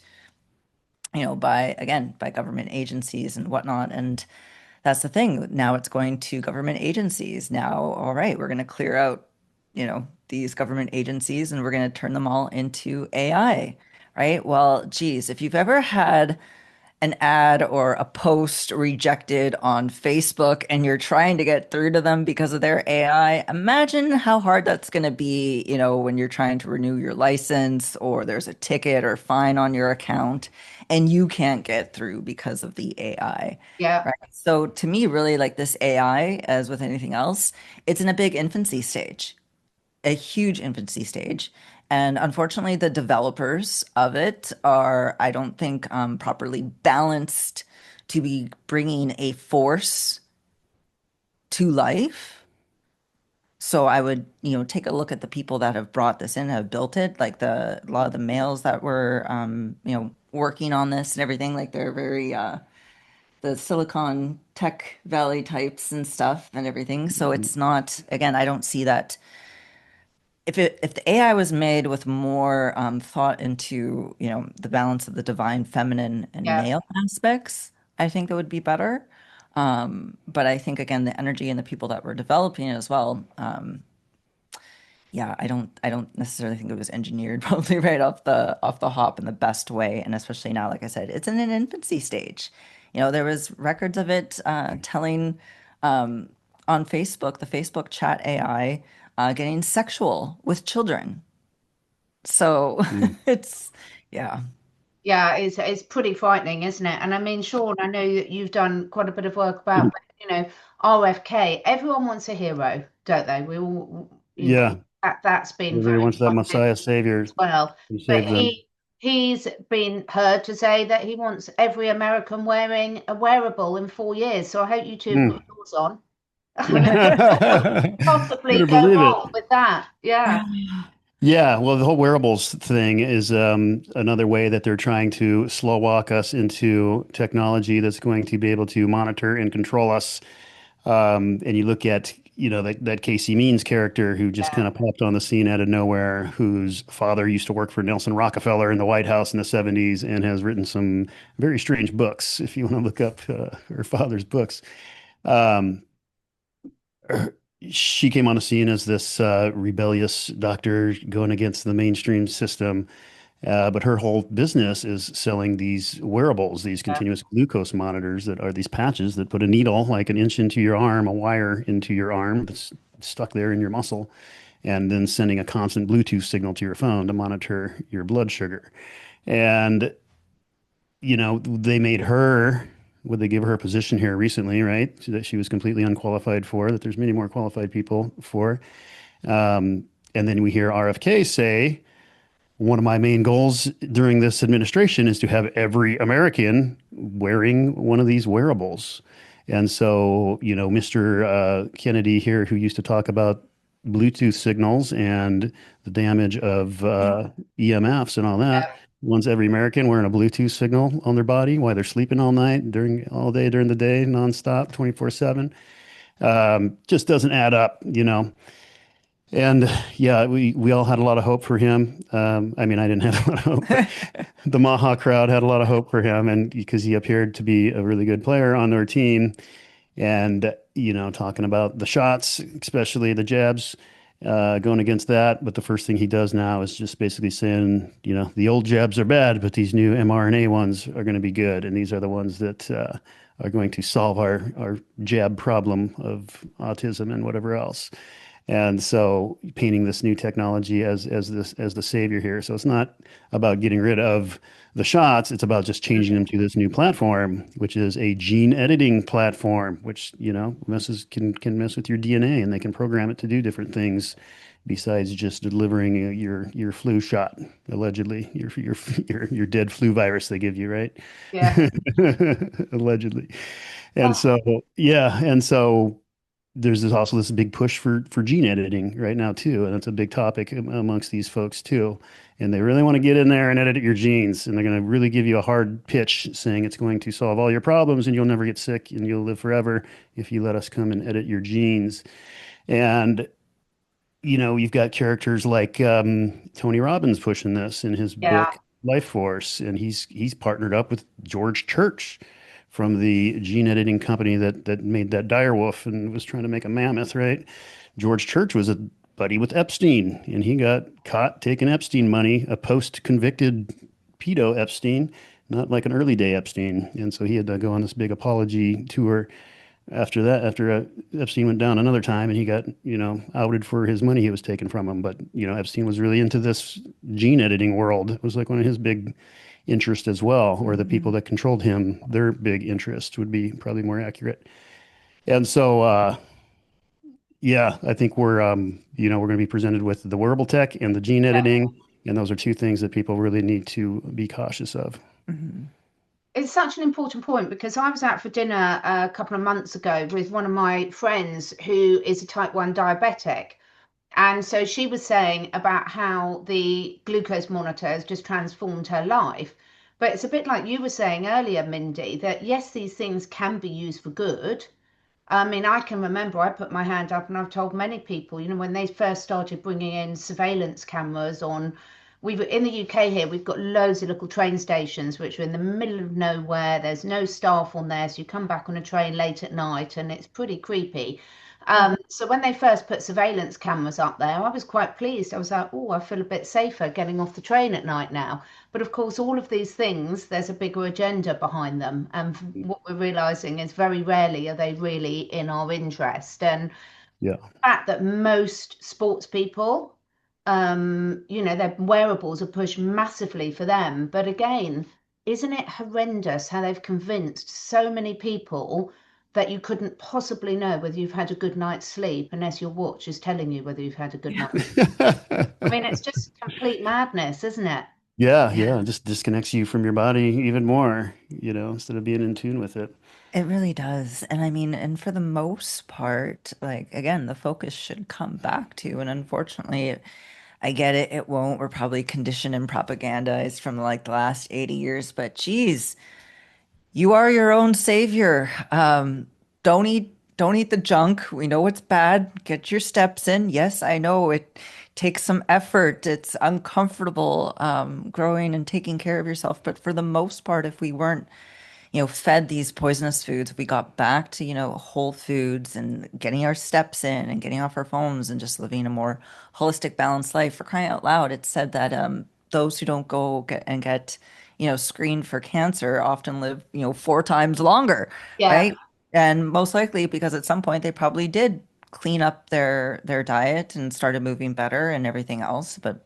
by government agencies and whatnot. And that's the thing. Now it's going to government agencies. Now, all right, we're going to clear out, these government agencies and we're going to turn them all into AI, right? Well, geez, if you've ever had an ad or a post rejected on Facebook and you're trying to get through to them because of their AI, imagine how hard that's going to be, when you're trying to renew your license or there's a ticket or fine on your account and you can't get through because of the AI. Yeah. Right. So to me, really like this AI, as with anything else, it's in a big infancy stage, a huge infancy stage. And unfortunately, the developers of it are, I don't think, properly balanced to be bringing a force to life. So I would, take a look at the people that have brought this in, have built it, like a lot of the males that were, working on this and everything. Like they're very, the Silicon Tech Valley types and stuff and everything. So Mhm. it's not, again, I don't see that if the AI was made with more thought into, the balance of the divine feminine and Yeah. male aspects, I think it would be better. But I think again, the energy and the people that were developing it as well, yeah, I don't necessarily think it was engineered probably right off the hop in the best way. And especially now, like I said, it's in an infancy stage. There was records of it telling um, on Facebook, the Facebook chat AI getting sexual with children. So Mm. it's yeah. Yeah, it's pretty frightening, isn't it? And I mean, Sean, I know that you've done quite a bit of work about, RFK. Everyone wants a hero, don't they? We all, Yeah, that's been everybody very wants that positive Messiah savior as well. to But save them. he's been heard to say that he wants every American wearing a wearable in 4 years. So I hope you two have got Mm. yours on. What could Better possibly go believe it. wrong with that? Yeah. Yeah, well, the whole wearables thing is another way that they're trying to slow walk us into technology that's going to be able to monitor and control us. And you look at, that Casey Means character who just kind of popped on the scene out of nowhere, whose father used to work for Nelson Rockefeller in the White House in the 70s and has written some very strange books, if you want to look up her father's books. Um, she came on the scene as this rebellious doctor going against the mainstream system. But her whole business is selling these wearables, these Yeah. continuous glucose monitors that are these patches that put a needle like an inch into your arm, a wire into your arm that's stuck there in your muscle, and then sending a constant Bluetooth signal to your phone to monitor your blood sugar. And, they made her, would they give her a position here recently, right? So that she was completely unqualified for, that there's many more qualified people for. Um, and then we hear RFK say, one of my main goals during this administration is to have every American wearing one of these wearables. And so, Mr. Kennedy here, who used to talk about Bluetooth signals and the damage of EMFs and all that, wants every American wearing a Bluetooth signal on their body while they're sleeping all night, all day during the day, nonstop, 24/7. Just doesn't add up. And yeah, we all had a lot of hope for him. I mean, I didn't have a lot of hope, but the Maha crowd had a lot of hope for him, and because he appeared to be a really good player on their team, and talking about the shots, especially the jabs, going against that. But the first thing he does now is just basically saying, the old jabs are bad, but these new mRNA ones are going to be good, and these are the ones that are going to solve our jab problem of autism and whatever else. And so painting this new technology as the savior here. So it's not about getting rid of the shots. It's about just changing them to this new platform, which is a gene editing platform, which, messes can mess with your DNA and they can program it to do different things besides just delivering your flu shot, allegedly, your dead flu virus they give you, right? Yeah. Allegedly. And Oh, so, yeah. And so there's also this big push for gene editing right now too, and it's a big topic amongst these folks too. And they really want to get in there and edit your genes, and they're going to really give you a hard pitch saying it's going to solve all your problems and you'll never get sick and you'll live forever if you let us come and edit your genes. And you've got characters like Tony Robbins pushing this in his yeah. book Life Force, and he's partnered up with George Church from the gene editing company that made that direwolf and was trying to make a mammoth, right? George Church was a buddy with Epstein, and he got caught taking Epstein money, a post-convicted pedo Epstein. not like an early day Epstein. And so he had to go on this big apology tour after that, after Epstein went down another time and he got, outed for his money he was taking from him. But, Epstein was really into this gene editing world. It was like one of his big interests as well, or the people that controlled him, their big interest would be probably more accurate. And so, yeah, I think we're going to be presented with the wearable tech and the gene editing. And those are two things that people really need to be cautious of. Mm-hmm. It's such an important point because I was out for dinner a couple of months ago with one of my friends who is a type 1 diabetic. And so she was saying about how the glucose monitor has just transformed her life. But it's a bit like you were saying earlier, Mindy, that yes, these things can be used for good. I mean, I can remember I put my hand up and I've told many people, when they first started bringing in surveillance cameras on, we've in the UK here, we've got loads of little train stations which are in the middle of nowhere. There's no staff on there. So you come back on a train late at night and it's pretty creepy. So when they first put surveillance cameras up there, I was quite pleased. I was like, oh, I feel a bit safer getting off the train at night now. But of course, all of these things, there's a bigger agenda behind them. And what we're realizing is very rarely are they really in our interest. And Yeah. the fact that most sports people, their wearables are pushed massively for them. But again, isn't it horrendous how they've convinced so many people that you couldn't possibly know whether you've had a good night's sleep unless your watch is telling you whether you've had a good night's sleep? I mean, it's just complete madness, isn't it? Yeah, yeah, it just disconnects you from your body even more, instead of being in tune with it. It really does. And I mean, and for the most part, like again, the focus should come back to, and unfortunately, I get it, it won't. We're probably conditioned and propagandized from like the last 80 years, but geez, you are your own savior. Don't eat the junk. We know it's bad. Get your steps in. Yes, I know it takes some effort. It's uncomfortable, growing and taking care of yourself. But for the most part, if we weren't fed these poisonous foods, we got back to, whole foods and getting our steps in and getting off our phones and just living a more holistic, balanced life. For crying out loud, it's said that those who don't go get screened for cancer often live, 4 times longer, Yeah. right? And most likely because at some point they probably did clean up their diet and started moving better and everything else, but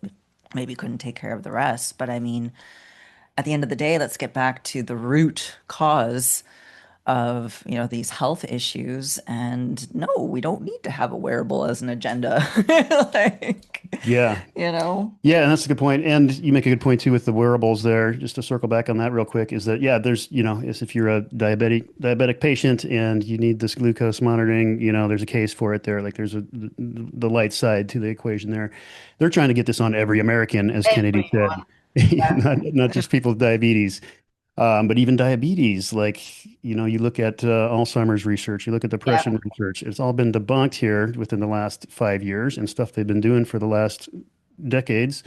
maybe couldn't take care of the rest. But I mean, at the end of the day, let's get back to the root cause of, these health issues. And no, we don't need to have a wearable as an agenda. Like, Yeah. you know? Yeah, and that's a good point. And you make a good point too with the wearables there. Just to circle back on that real quick, is that yeah, there's, is if you're a diabetic patient and you need this glucose monitoring, there's a case for it there. Like there's the light side to the equation there. They're trying to get this on every American, as Kennedy said, Everyone. Yeah. not just people with diabetes. But even diabetes, like, you look at Alzheimer's research, you look at Yeah. depression research, it's all been debunked here within the last 5 years, and stuff they've been doing for the last decades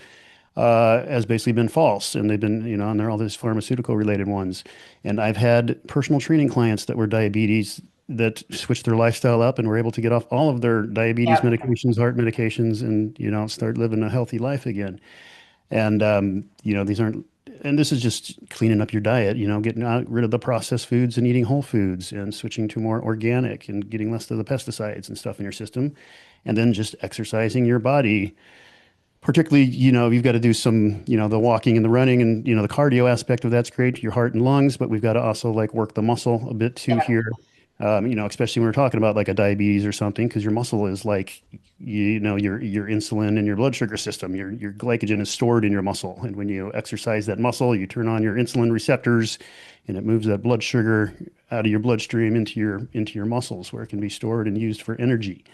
has basically been false. And they've been, and they're all these pharmaceutical related ones. And I've had personal training clients that were diabetes that switched their lifestyle up and were able to get off all of their diabetes Yeah. medications, heart medications, and, start living a healthy life again. And these aren't, and this is just cleaning up your diet, getting rid of the processed foods and eating whole foods and switching to more organic and getting less of the pesticides and stuff in your system. And then just exercising your body. Particularly, you've got to do some, the walking and the running and, the cardio aspect of that's great, your heart and lungs, but we've got to also like work the muscle a bit too Yeah. here. Especially when we're talking about like a diabetes or something, because your muscle is like, your insulin and your blood sugar system, your glycogen is stored in your muscle. And when you exercise that muscle, you turn on your insulin receptors and it moves that blood sugar out of your bloodstream into your muscles where it can be stored and used for energy.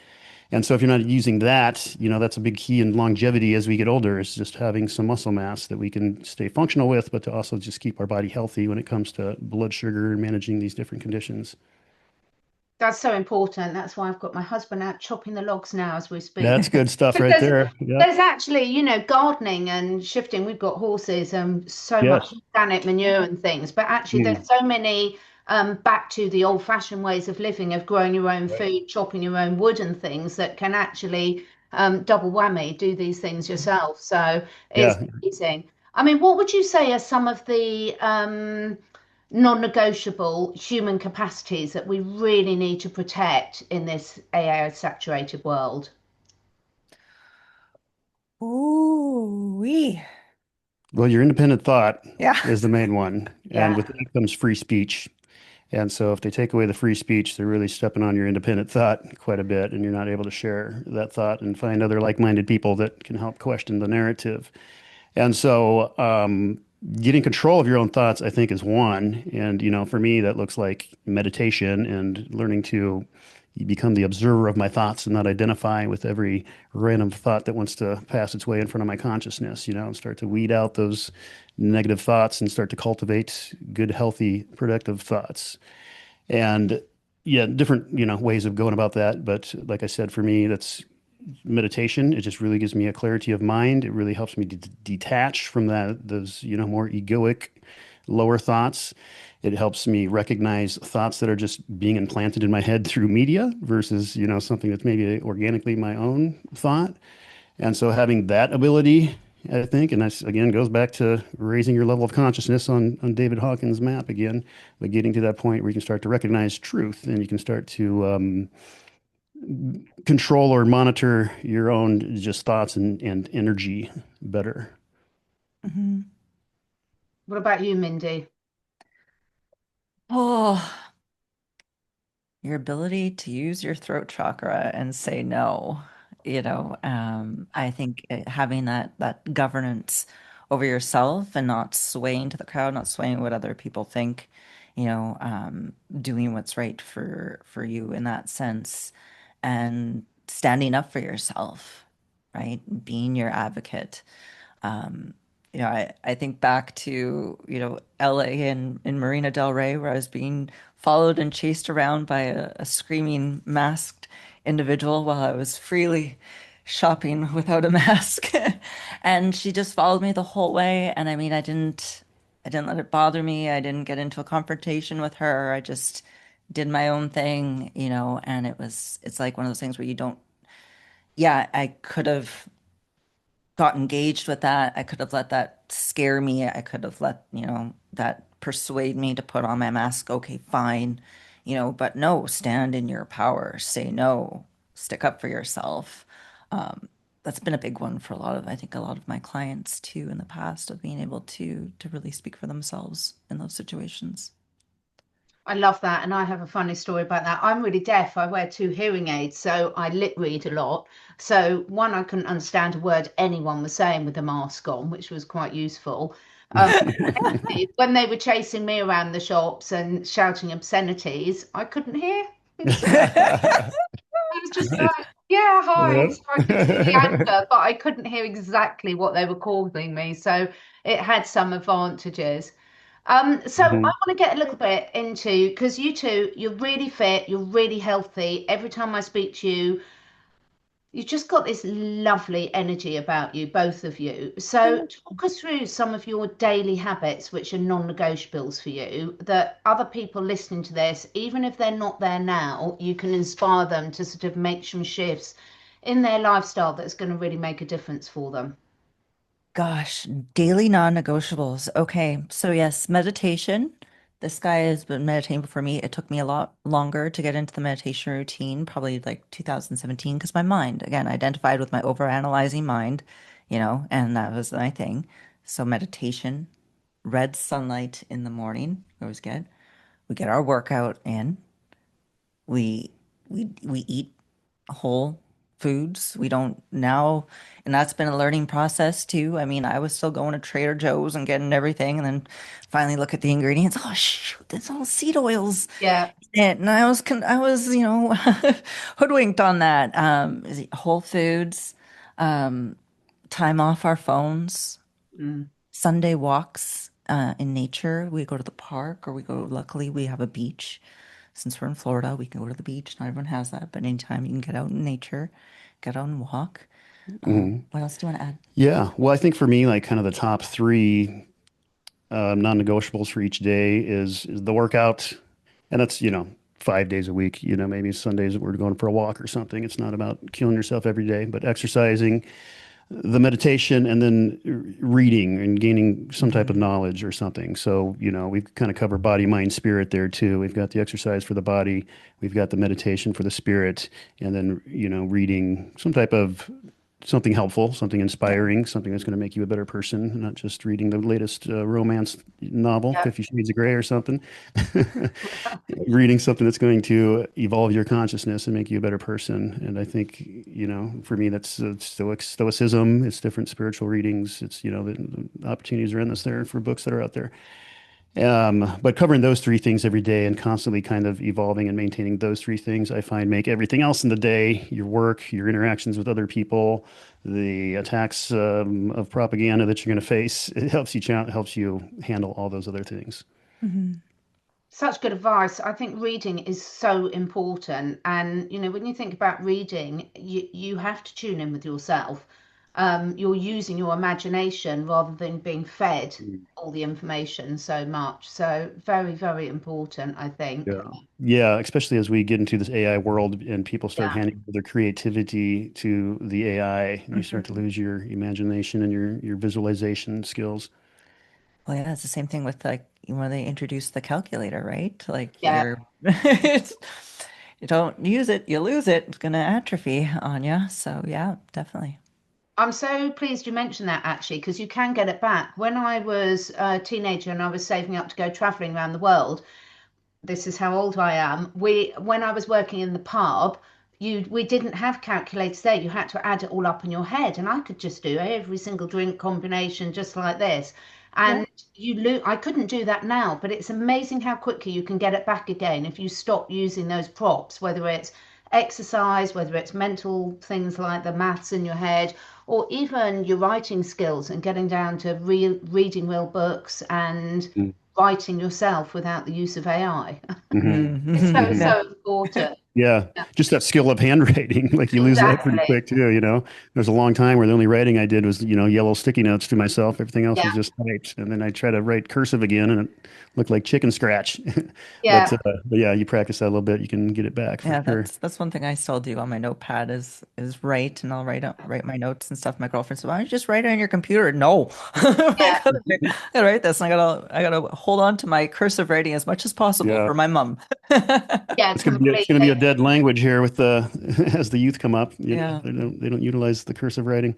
And so if you're not using that, that's a big key in longevity as we get older, is just having some muscle mass that we can stay functional with, but to also just keep our body healthy when it comes to blood sugar and managing these different conditions. That's so important. That's why I've got my husband out chopping the logs now as we speak. That's good stuff right Because there. Yeah. there's actually, gardening and shifting. We've got horses and so much Yes. organic manure and things, but actually Mm. there's so many back to the old-fashioned ways of living, of growing your own Right. food, chopping your own wood and things that can actually double whammy, do these things yourself. So it's Yeah. amazing. I mean, what would you say are some of the non-negotiable human capacities that we really need to protect in this AI saturated world? Ooh, wee. Well, your independent thought Yeah. is the main one, and Yeah. with that comes free speech. And so if they take away the free speech, they're really stepping on your independent thought quite a bit, and you're not able to share that thought and find other like-minded people that can help question the narrative. And so, getting control of your own thoughts, I think, is one. And, for me, that looks like meditation and learning to become the observer of my thoughts and not identify with every random thought that wants to pass its way in front of my consciousness, and start to weed out those negative thoughts and start to cultivate good, healthy, productive thoughts. And yeah, different, ways of going about that. But like I said, for me, that's meditation. It just really gives me a clarity of mind. It really helps me to detach from those, more egoic, lower thoughts. It helps me recognize thoughts that are just being implanted in my head through media versus, something that's maybe organically my own thought. And so having that ability, I think, and that's again goes back to raising your level of consciousness on David Hawkins' map again, but getting to that point where you can start to recognize truth and you can start to control or monitor your own just thoughts and energy better. Mhm. What about you, Mindy? Oh, your ability to use your throat chakra and say no. I think having that governance over yourself and not swaying to the crowd, not swaying what other people think, doing what's right for you in that sense, and standing up for yourself, right? Being your advocate. Um, I think back to, LA and in Marina Del Rey, where I was being followed and chased around by a screaming masked individual while I was freely shopping without a mask. And she just followed me the whole way. And I mean, I didn't let it bother me. I didn't get into a confrontation with her. I just did my own thing, and it's like one of those things where you don't, yeah, I could have got engaged with that. I could have let that scare me. I could have let, that persuade me to put on my mask. Okay, fine. But no, stand in your power. Say no. Stick up for yourself. Um, that's been a big one for I think a lot of my clients too in the past of being able to really speak for themselves in those situations. I love that. And I have a funny story about that. I'm really deaf. I wear two hearing aids, so I lip read a lot. So, one, I couldn't understand a word anyone was saying with the mask on, which was quite useful. Um, when they were chasing me around the shops and shouting obscenities, I couldn't hear. So I was just Right. like, yeah, hi. Yep. So I could see the anger, but I couldn't hear exactly what they were calling me. So it had some advantages. So I Mhm. want to get a little bit into because you two, you're really fit, you're really healthy. Every time I speak to you, you've just got this lovely energy about you, both of you. So talk us through some of your daily habits, which are non-negotiables for you, that other people listening to this, even if they're not there now, you can inspire them to sort of make some shifts in their lifestyle that's going to really make a difference for them. Gosh, daily non-negotiables. Okay, so yes, meditation. This guy has been meditating before me. It took me a lot longer to get into the meditation routine, probably like 2017, because my mind, again, identified with my overanalyzing mind, and that was my thing. So meditation, red sunlight in the morning, always good. We get our workout in. We we eat whole foods. We don't now, and that's been a learning process too. I mean, I was still going to Trader Joe's and getting everything, and then finally look at the ingredients. Oh shoot, that's all seed oils. Yeah. And I was, hoodwinked on that. Is it Whole Foods, um, time off our phones, Mm. Sunday walks in nature. We go to the park, or we go. Luckily, we have a beach. Since we're in Florida, we can go to the beach. Not everyone has that, but anytime you can get out in nature, get out and walk. Mhm. What else do you want to add? Yeah. Well, I think for me, like kind of the top three non-negotiables for each day is the workout, and that's 5 days a week. Maybe Sundays we're going for a walk or something. It's not about killing yourself every day, but exercising. the meditation and then reading and gaining some type of knowledge or something. So, we've kind of covered body, mind, spirit there too. We've got the exercise for the body, we've got the meditation for the spirit, and then, reading some type of something helpful, something inspiring, something that's going to make you a better person, not just reading the latest romance novel, 50 Shades of Grey or something. Reading something that's going to evolve your consciousness and make you a better person. And I think, for me, that's Stoicism. It's different spiritual readings. It's, the opportunities are endless there for books that are out there. But covering those three things every day and constantly kind of evolving and maintaining those three things, I find make everything else in the day, your work, your interactions with other people, the attacks of propaganda that you're going to face, it helps you handle all those other things. Mm-hmm. Such good advice. I think reading is so important. And, when you think about reading, you have to tune in with yourself. You're using your imagination rather than being fed all the information so much. So very, very important, I think. Yeah, especially as we get into this AI world and people start handing their creativity to the AI, and you start to lose your imagination and your visualization skills. Well, yeah, it's the same thing with when they introduced the calculator, right? Yeah. You don't use it, you lose it. It's going to atrophy on you. So yeah, definitely. I'm so pleased you mentioned that, actually, because you can get it back. When I was a teenager and I was saving up to go traveling around the world, this is how old I am. When I was working in the pub, we didn't have calculators there. You had to add it all up in your head, and I could just do every single drink combination just like this. And I couldn't do that now, but it's amazing how quickly you can get it back again if you stop using those props, whether it's exercise, whether it's mental things like the maths in your head, or even your writing skills and getting down to reading real books and writing yourself without the use of AI. It's so important. Yeah, just that skill of handwriting, like you lose that pretty quick too, There's a long time where the only writing I did was, yellow sticky notes to myself. Everything else was just typed. And then I try to write cursive again and it looked like chicken scratch. But yeah, you practice that a little bit, you can get it back for sure. That's one thing I still do on my notepad is write, and I'll write my notes and stuff. My girlfriend said, "Why don't you just write it on your computer?" No, I gotta write this, and I gotta hold on to my cursive writing as much as possible for my mom. Yeah, it's gonna be a dead language here with as the youth come up. They don't utilize the cursive writing.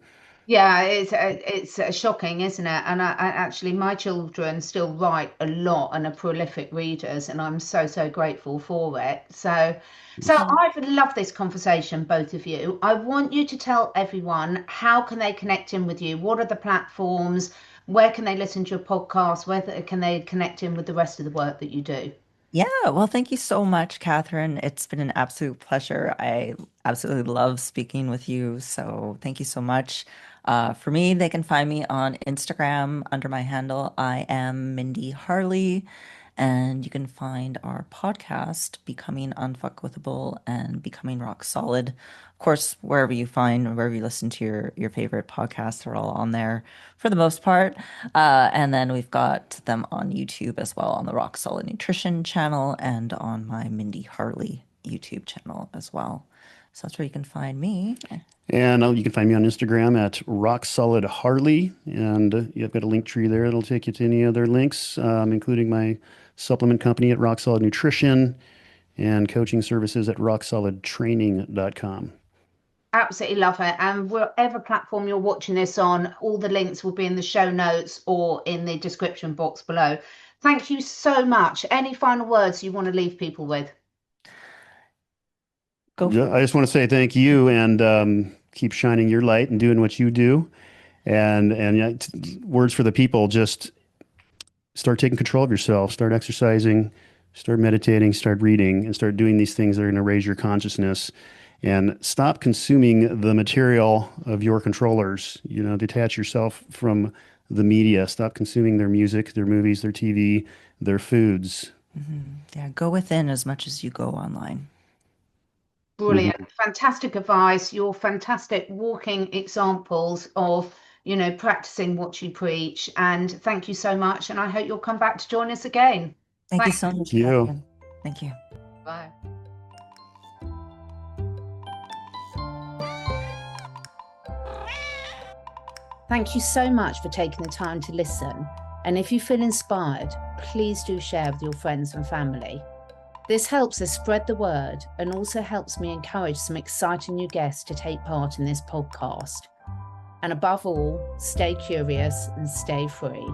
Yeah, it's shocking, isn't it? And I actually, my children still write a lot and are prolific readers, and I'm so grateful for it. So I've loved this conversation, both of you. I want you to tell everyone, how can they connect in with you? What are the platforms? Where can they listen to your podcast? Where can they connect in with the rest of the work that you do? Yeah, well, thank you so much, Catherine. It's been an absolute pleasure. I absolutely love speaking with you. So thank you so much. For me, they can find me on Instagram under my handle. I am Mindy Harley. And you can find our podcast, Becoming Unfuckwithable and Becoming Rock Solid. Of course, wherever you listen to your favorite podcasts, they're all on there for the most part. And then we've got them on YouTube as well, on the Rock Solid Nutrition channel and on my Mindy Harley YouTube channel as well. So that's where you can find me. And you can find me on Instagram at Rock Solid Harley. And you've got a link tree there. It'll take you to any other links, including my supplement company at Rock Solid Nutrition and coaching services at rocksolidtraining.com. Absolutely love it. And whatever platform you're watching this on, all the links will be in the show notes or in the description box below. Thank you so much. Any final words you want to leave people with? I just want to say thank you, and keep shining your light and doing what you do. And words for the people, just start taking control of yourself, start exercising, start meditating, start reading, and start doing these things that are going to raise your consciousness. And stop consuming the material of your controllers. Detach yourself from the media. Stop consuming their music, their movies, their TV, their foods. Yeah, go within as much as you go online. Brilliant. Fantastic advice. You're fantastic walking examples of, practicing what you preach. And thank you so much. And I hope you'll come back to join us again. Thank you so much. Thank you. Thank you. Bye. Thank you so much for taking the time to listen. And if you feel inspired, please do share with your friends and family. This helps us spread the word and also helps me encourage some exciting new guests to take part in this podcast. And above all, stay curious and stay free.